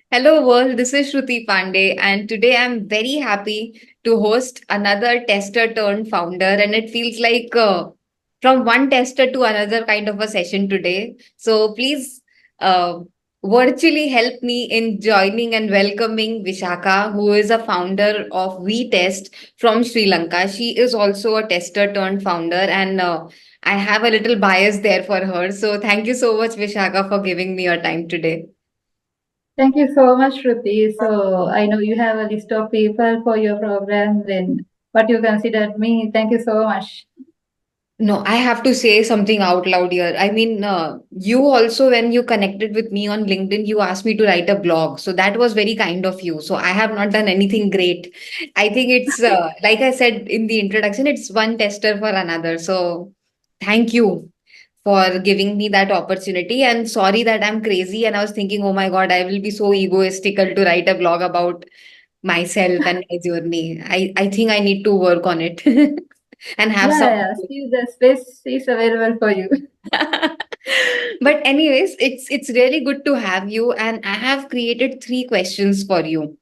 Hello world, this is Shruti Pandey, and today I'm very happy to host another tester turned founder. And it feels like from one tester to another kind of a session today. So please uh, virtually help me in joining and welcoming Vishaka, who is a founder of viTest from Sri Lanka. She is also a tester turned founder, and I have a little bias there for her. So thank you so much, Vishaka, for giving me your time today. Thank you so much, Shruti. So I know you have a list of people for your program, then what you considered me. Thank you so much. No, I have to say something out loud here. I mean, you also, when you connected with me on LinkedIn, you asked me to write a blog. So that was very kind of you. So I have not done anything great. I think it's, like I said in the introduction, it's one tester for another. So thank you for giving me that opportunity. And sorry that I'm crazy. And I was thinking, oh my God, I will be so egoistical to write a blog about myself and my journey. I think I need to work on it and have Yeah, some. yeah. Still the space is available for you. But anyways, it's really good to have you, and I have created three questions for you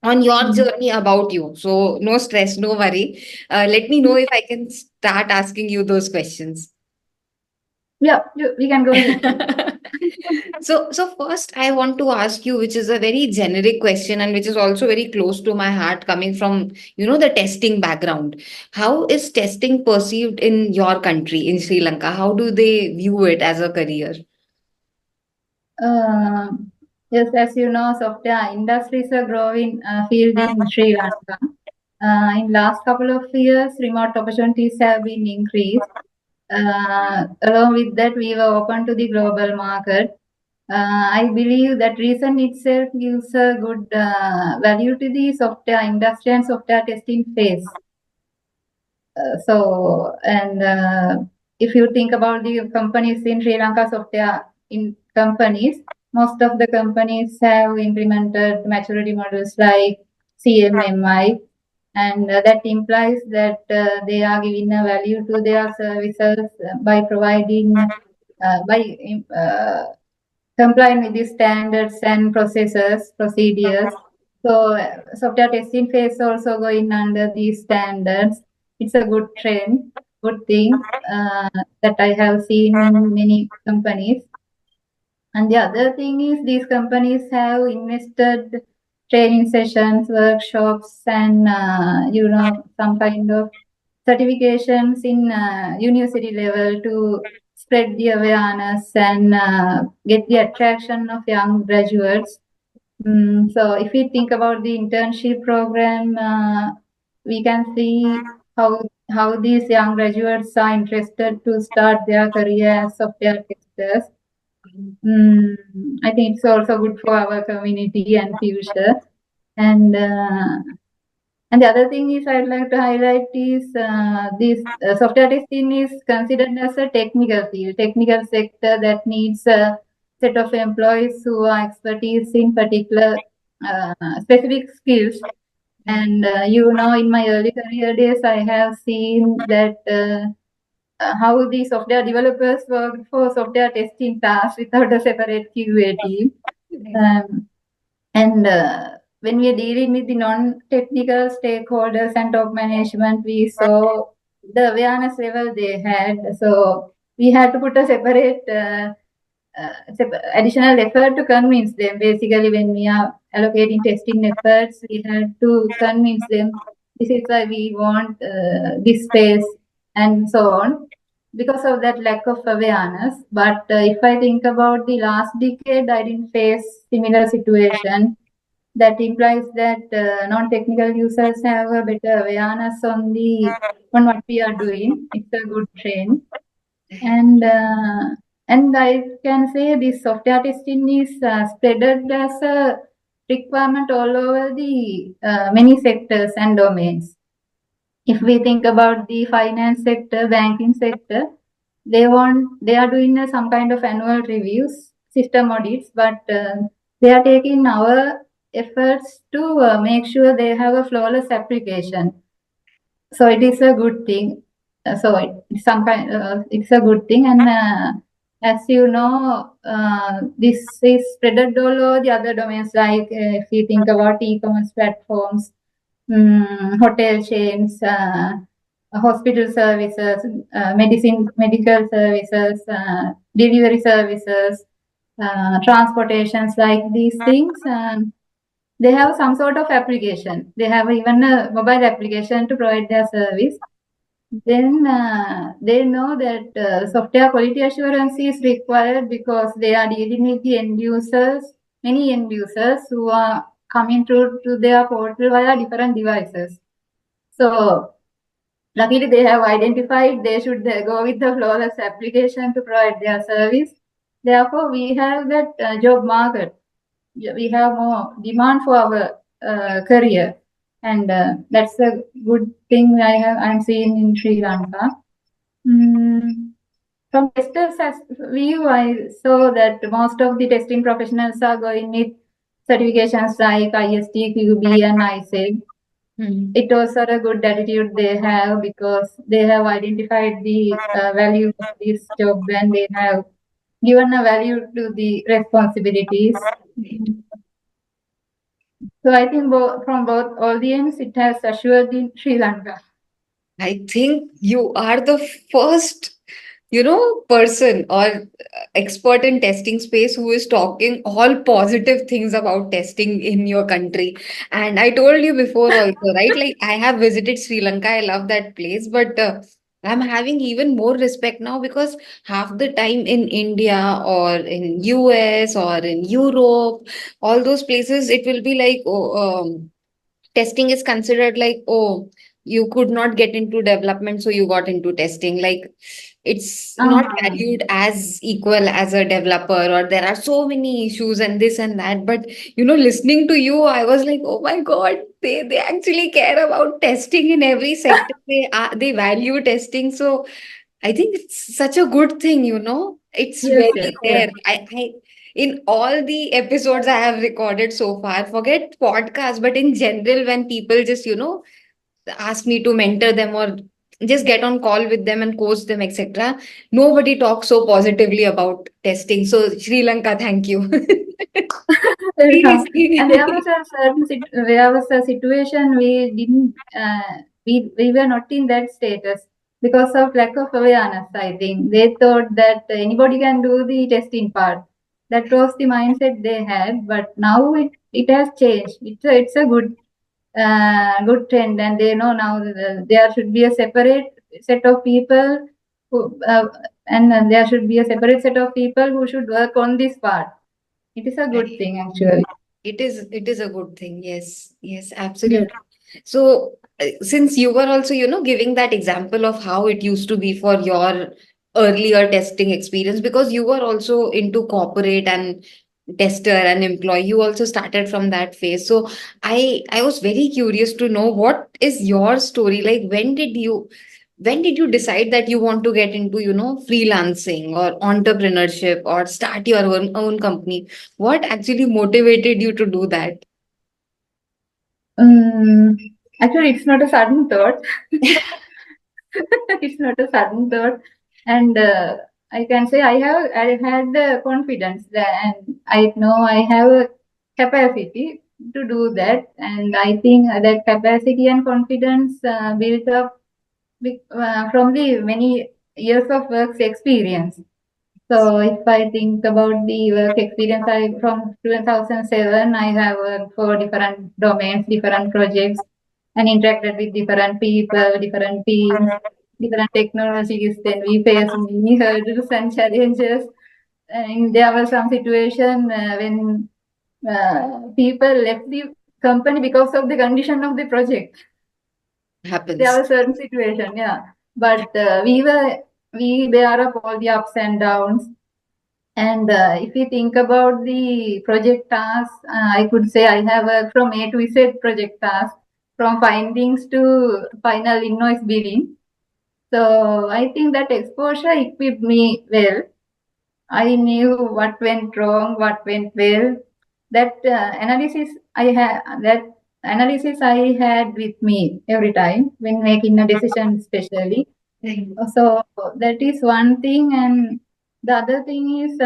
on your Mhm. journey about you. So no stress, no worry. Let me know if I can start asking you those questions. Yeah, we can go ahead. So first I want to ask you, which is a very generic question and which is also very close to my heart, coming from the testing background. How is testing perceived in your country, in Sri Lanka? How do they view it as a career? Yes, as you know, software industry is a growing field in Sri Lanka. In last couple of years, remote opportunities have been increased. Along with that, we were open to the global market. I believe that reason itself gives a good value to the software industry and software testing phase. If you think about the companies in Sri Lanka, software in companies, most of the companies have implemented maturity models like CMMI, and that implies that they are giving a value to their services by providing by complying with the standards and procedures. So software testing phase also going under these standards. It's a good trend, good thing that I have seen in many companies. And the other thing is these companies have invested training sessions, workshops, and some kind of certifications in university level to spread the awareness and get the attraction of young graduates. So if we think about the internship program, we can see how these young graduates are interested to start their career as software testers. Mm, I think it's also good for our community and future. And uh, and the other thing is I'd like to highlight is this software testing is considered as a technical field, technical sector that needs a set of employees who are expertise in particular specific skills. And in my early career days, I have seen that how the software developers work for software testing tasks without a separate QA team. Um, and when we are dealing with the non-technical stakeholders and top management, we saw the awareness level they had. So we had to put a separate additional effort to convince them. Basically, when we are allocating testing efforts, we had to convince them this is why we want this space and so on. Because of that lack of awareness. But if I think about the last decade, I didn't face similar situation. That implies that non-technical users have a better awareness on what we are doing. It's a good trend, and I can say this software testing is spreaded as a requirement all over the many sectors and domains. If we think about the finance sector, banking sector, they are doing some kind of annual reviews, system audits, but they are taking our efforts to make sure they have a flawless application. So it is a good thing. So it's some kind. It's a good thing, as you know, this is spread all over the other domains. Like if you think about e-commerce platforms, hotel chains, hospital services, medical services, delivery services, transportations, like these things. They have some sort of application. They have even a mobile application to provide their service. Then they know that software quality assurance is required because they are dealing with the end users, many end users who are coming through to their portal via different devices. So luckily they have identified they should go with the flawless application to provide their service. Therefore, we have that job market. We have more demand for our career, and that's a good thing I'm seeing in Sri Lanka. Mm, from testers as view, I saw that most of the testing professionals are going with certifications like IST, QB, and ISEG. Hmm. It was a good attitude they have because they have identified the value of this job and they have given a value to the responsibilities. So I think from both audience, it has assured in Sri Lanka. I think you are the first, person or expert in testing space who is talking all positive things about testing in your country. And I told you before also, right? Like I have visited Sri Lanka. I love that place, but I'm having even more respect now because half the time in India or in US or in Europe, all those places, it will be like, testing is considered like, oh, you could not get into development, so you got into testing. Like it's not Ah, valued as equal as a developer, or there are so many issues and this and that. But listening to you, I was like, oh my god, they actually care about testing in every sector. They value testing. So I think it's such a good thing. It's yes, yes, very yes. rare. I in all the episodes I have recorded so far, forget podcast, but in general, when people just, ask me to mentor them or just get on call with them and coach them, etc., nobody talks so positively about testing. So Sri Lanka, thank you. Welcome. And there Seriously. was a there was a situation we didn't we were not in that status because of lack of awareness. I think they thought that anybody can do the testing part. That was the mindset they had. But now it has changed. It's a good trend, and they know now that there should be a separate set of people who and there should be a separate set of people who should work on this part. It is a good thing, actually. It is a good thing. Yes, yes, Yes. absolutely. So, since you were also, giving that example of how it used to be for your earlier testing experience, because you were also into corporate and tester and employee, you also started from that phase. So, I was very curious to know what is your story like. When did you decide that you want to get into, freelancing or entrepreneurship or start your own company? What actually motivated you to do that? Um, Actually, it's not a sudden thought. It's not a sudden thought, and I can say I had the confidence that, and I know I have a capacity to do that, and I think that capacity and confidence built up from the many years of work experience. So if I think about the work experience, I from 2007, I have worked for different domains, different projects, and interacted with different people, different teams, different technologies. Then we faced many hurdles and challenges. And there was some situation when people left the company because of the condition of the project. There Happens. was certain situation, yeah. But we bear up all the ups and downs, and if we think about the project tasks, I could say I have worked from A to Z project tasks, from findings to final invoice billing. So I think that exposure equipped me well. I knew what went wrong, what went well. That analysis I had with me every time when making a decision, especially. Right. So that is one thing, and The other thing is,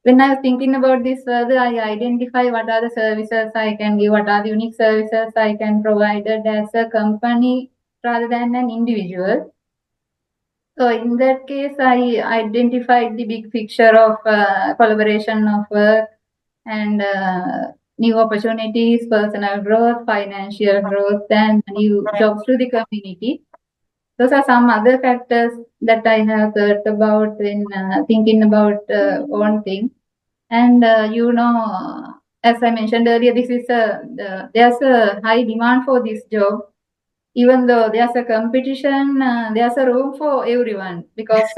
when I was thinking about this further, I identify what are the services I can give, what are the unique services I can provide as a company rather than an individual. So in that case, I identified the big picture of collaboration of work and new opportunities, personal growth, financial growth, and new jobs to the community. Those are some other factors that I have thought about when thinking about one thing. And as I mentioned earlier, this is there's a high demand for this job. Even though there's a competition, there's a room for everyone because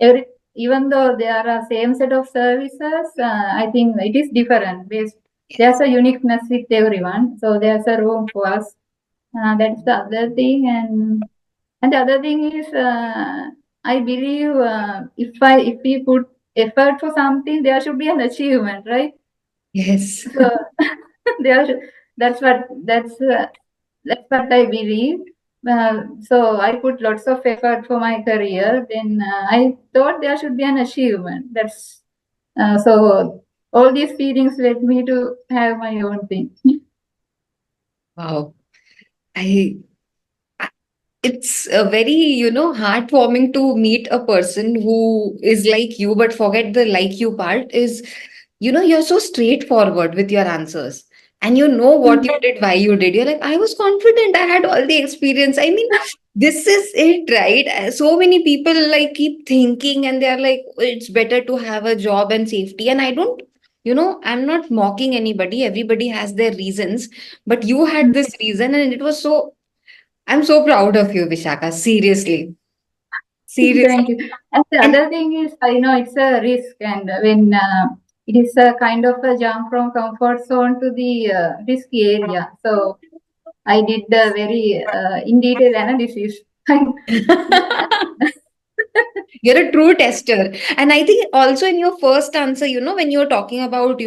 every even though there are same set of services, I think it is different. There's a uniqueness with everyone, so there's a room for us. That's the other thing, and the other thing is, I believe if we put effort for something, there should be an achievement, right? Yes. So there, should- that's what that's uh, that's what I believe. So I put lots of effort for my career. Then I thought there should be an achievement. That's so all these feelings led me to have my own thing. Wow. I it's a very, heartwarming to meet a person who is like you, but forget the like you part is, you're so straightforward with your answers. And you know what you did, why you did. You're like, I was confident, I had all the experience. I mean, this is it, right? So many people like keep thinking and they're like, "Oh, it's better to have a job and safety." And I don't, I'm not mocking anybody. Everybody has their reasons, but you had this reason and it was so I'm so proud of you, Vishaka. Seriously. Thank Seriously. you. And the And other thing is, I know it's a risk, and when it is a kind of a jump from comfort zone to the risky area. So I did a very in detail analysis. you're a true tester. And I think also in your first answer, when you're talking about,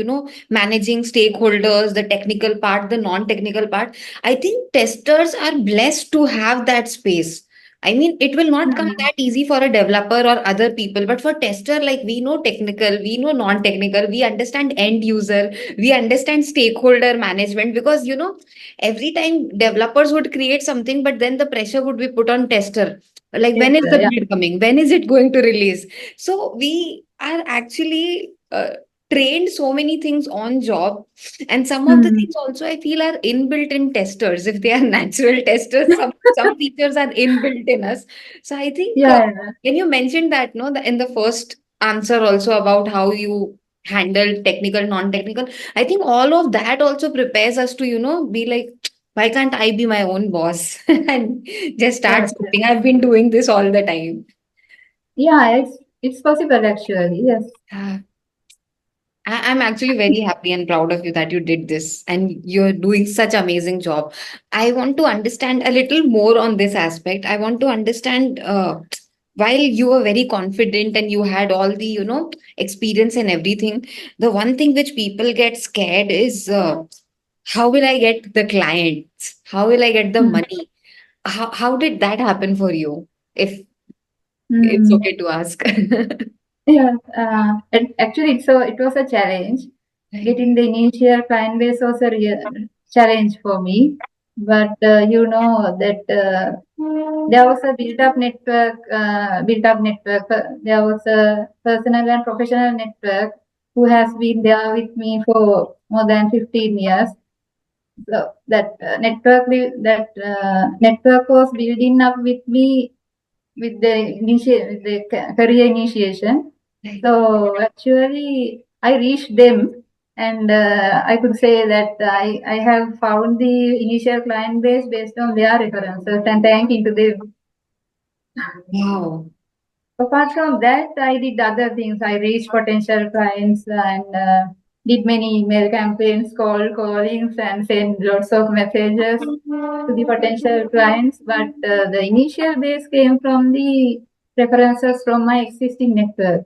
managing stakeholders, the technical part, the non-technical part, I think testers are blessed to have that space. I mean, it will not come Hmm. that easy for a developer or other people, but for tester, like we know technical, we know non-technical, we understand end user, we understand stakeholder management because, every time developers would create something, but then the pressure would be put on tester like Yes, when is the yeah. build coming, when is it going to release. So we are actually trained so many things on job, and some of the Hmm. things also I feel are inbuilt in testers. If they are natural testers, some features are inbuilt in us. So I think Yeah, yeah. when you mentioned that, no, in the first answer also about how you handle technical non-technical, I think all of that also prepares us to be like, why can't I be my own boss and just start Yes, something? I've been doing this all the time. yeah. It's possible actually. Yes. Ah, I'm actually very happy and proud of you that you did this and you're doing such amazing job. I want to understand a little more on this aspect. I want to understand while you were very confident and you had all the experience and everything, the one thing which people get scared is how will I get the clients? How will I get the Hmm. money? How did that happen for you? If it's Hmm. okay to ask. Yeah, and actually, it was a challenge. Right. Getting the initial client base was a real challenge for me. But you know that there was a built-up network. Built-up network. There was a personal and professional network who has been there with me for more than 15 years. So that network was building up with me with the career initiation. Right. So actually, I reached them, and I could say that I have found the initial client base based on their references, and thanking to them. Wow. Apart from that, I did other things. I reached potential clients and did many email campaigns, callings, and sent lots of messages to the potential clients. But the initial base came from the references from my existing network.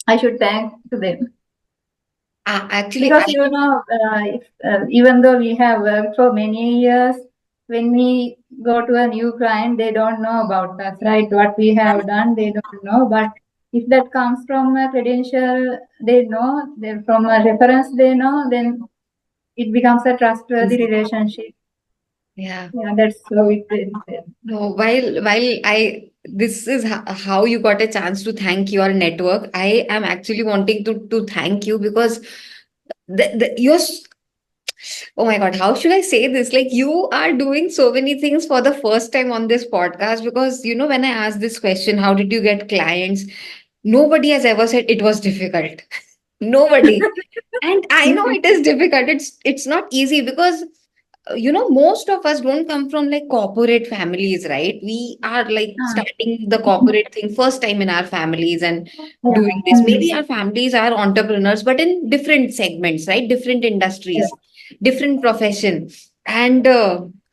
I should thank to them Actually, because even though we have worked for many years, when we go to a new client, they don't know about us, right? What we have done, they don't know. But If that comes from a credential, they know, then from a reference, they know, then it becomes a trustworthy Easy. relationship. Yeah. Yeah, that's how it is. No, while I this is how you got a chance to thank your network. I am actually wanting to thank you because you're oh my God, how should I say this? Like, you are doing so many things for the first time on this podcast because, when I asked this question, how did you get clients? Nobody has ever said it was difficult. Nobody. And I know it is difficult. It's not easy because most of us don't come from like corporate families, right? We are like Ah, starting the corporate thing first time in our families and yeah. doing this. Maybe our families are entrepreneurs, but in different segments, right? Different Yeah. industries, different profession. And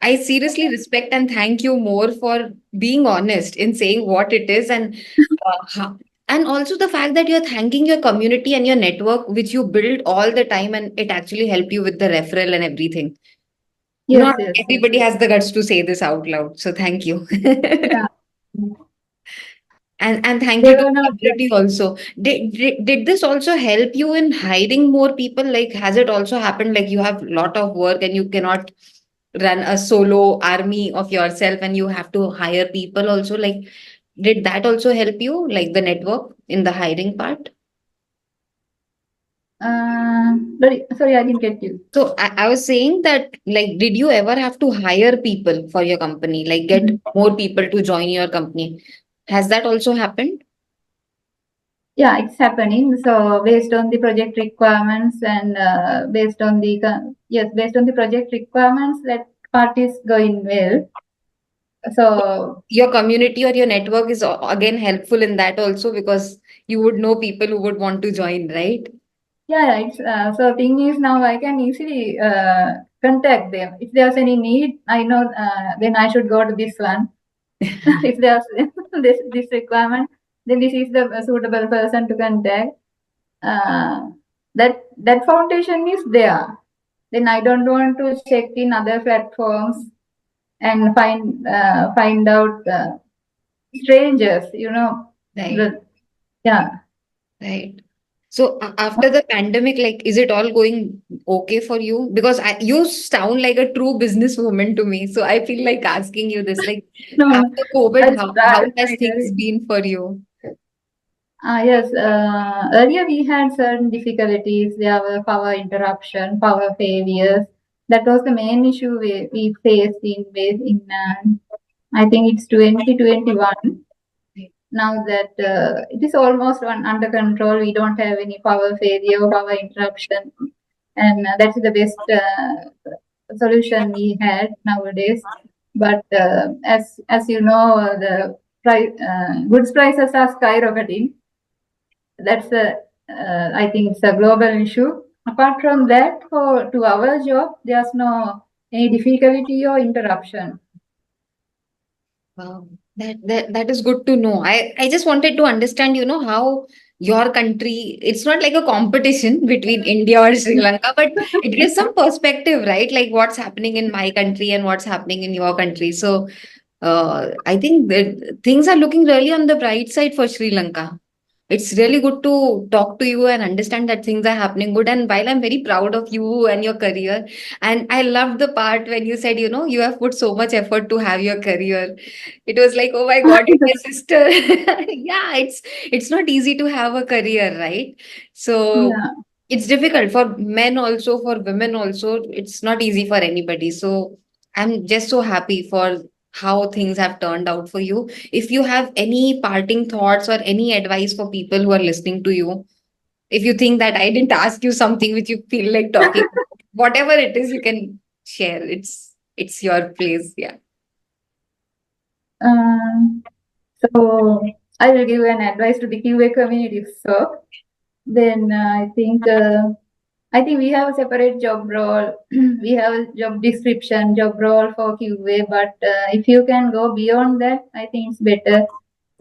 I seriously respect and thank you more for being honest in saying what it is and also the fact that you're thanking your community and your network, which you build all the time, and it actually helped you with the referral and everything. Yes, Not yes, yes. everybody has the guts to say this out loud. So thank you. Yeah. And thank They you to were the not. community also. Did this also help you in hiring more people? Like, has it also happened like you have a lot of work and you cannot run a solo army of yourself and you have to hire people also? Like, did that also help you, like the network in the hiring part? Sorry, I didn't get you. So I was saying that, like, did you ever have to hire people for your company, like get more people to join your company? Has that also happened? Yeah, it's happening. So based on the project requirements and based on the yes, based on the project requirements, that part is going well. So Your community or your network is again helpful in that also because you would know people who would want to join, right? yeah, it's so thing is now I can easily contact them if there's any need. I know then I should go to this one. If there's this requirement, then this is the suitable person to contact. Uh, that foundation is there. Then I don't want to check in other platforms and find out strangers. Right, The, yeah. right. So after the pandemic, like, is it all going okay for you? Because you sound like a true businesswoman to me. So I feel like asking you this, like, No, after COVID, that's how right. has things been for you? Yes, earlier we had certain difficulties. There were power interruption, power failures. That was the main issue we faced in I think it's 2021. Now that it is almost under control, we don't have any power failure, power interruption, and that's the best solution we had nowadays. But as you know, the goods prices are skyrocketing. That's a I think it's a global issue. Apart from that, for to our job, there's no any difficulty or interruption. Wow, that is good to know. I just wanted to understand, how your country, it's not like a competition between India or Sri Lanka, but it gives some perspective, right? Like what's happening in my country and what's happening in your country. So I think that things are looking really on the bright side for Sri Lanka. It's really good to talk to you and understand that things are happening good. And while I'm very proud of you and your career, and I loved the part when you said, you have put so much effort to have your career. It was like, oh my God, it's my sister. Yeah, it's not easy to have a career, right? So Yeah. it's difficult for men also, for women also. It's not easy for anybody. So I'm just so happy for how things have turned out for you. If you have any parting thoughts or any advice for people who are listening to you, if you think that I didn't ask you something which you feel like talking about, whatever it is, you can share. It's your place. Yeah. Um, so I will give an advice to the QA community. So then I think we have a separate job role. We have a job description, job role for QA. But if you can go beyond that, I think it's better.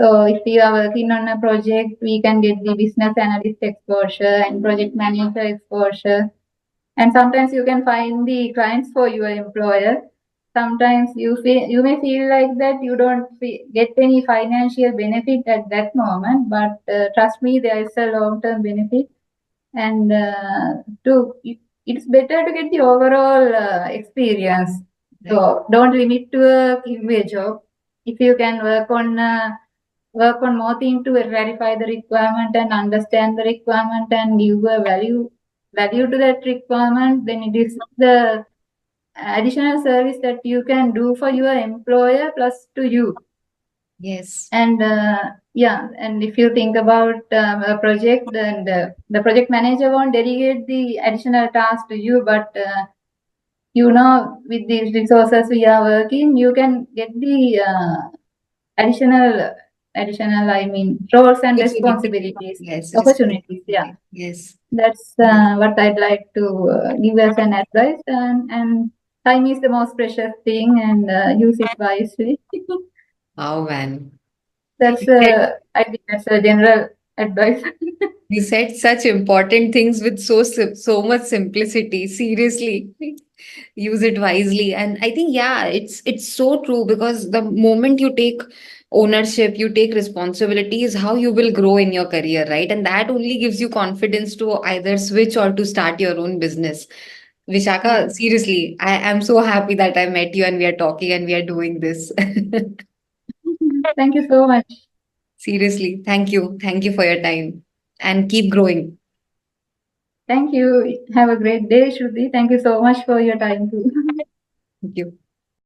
So if you are working on a project, we can get the business analyst exposure and project manager exposure. And sometimes you can find the clients for your employer. sometimes you may feel like that you don't get any financial benefit at that moment, but trust me, there is a long term benefit. And to it's better to get the overall experience. Right. So don't limit to a QA job. If you can work on more things to verify the requirement and understand the requirement and give a value to that requirement, then it is the additional service that you can do for your employer plus to you. Yes. And yeah, and if you think about a project, then the project manager won't delegate the additional task to you, but with these resources we are working, you can get the additional I mean roles and Opportunity. responsibilities, Yes, opportunities. Yeah, responsibility. Yes. that's Yes. what I'd like to give as an advice. And time is the most precious thing, and use it wisely. Wow, man. That's I think that's a general advice. You said such important things with so much simplicity. Seriously, use it wisely. And I think, yeah, it's so true, because the moment you take ownership, you take responsibility, is how you will grow in your career, right? And that only gives you confidence to either switch or to start your own business. Vishaka, Yes. seriously, I am so happy that I met you and we are talking and we are doing this. Thank you so much. Seriously, thank you. Thank you for your time and keep growing. Thank you. Have a great day, Shruti. Thank you so much for your time too. Thank you.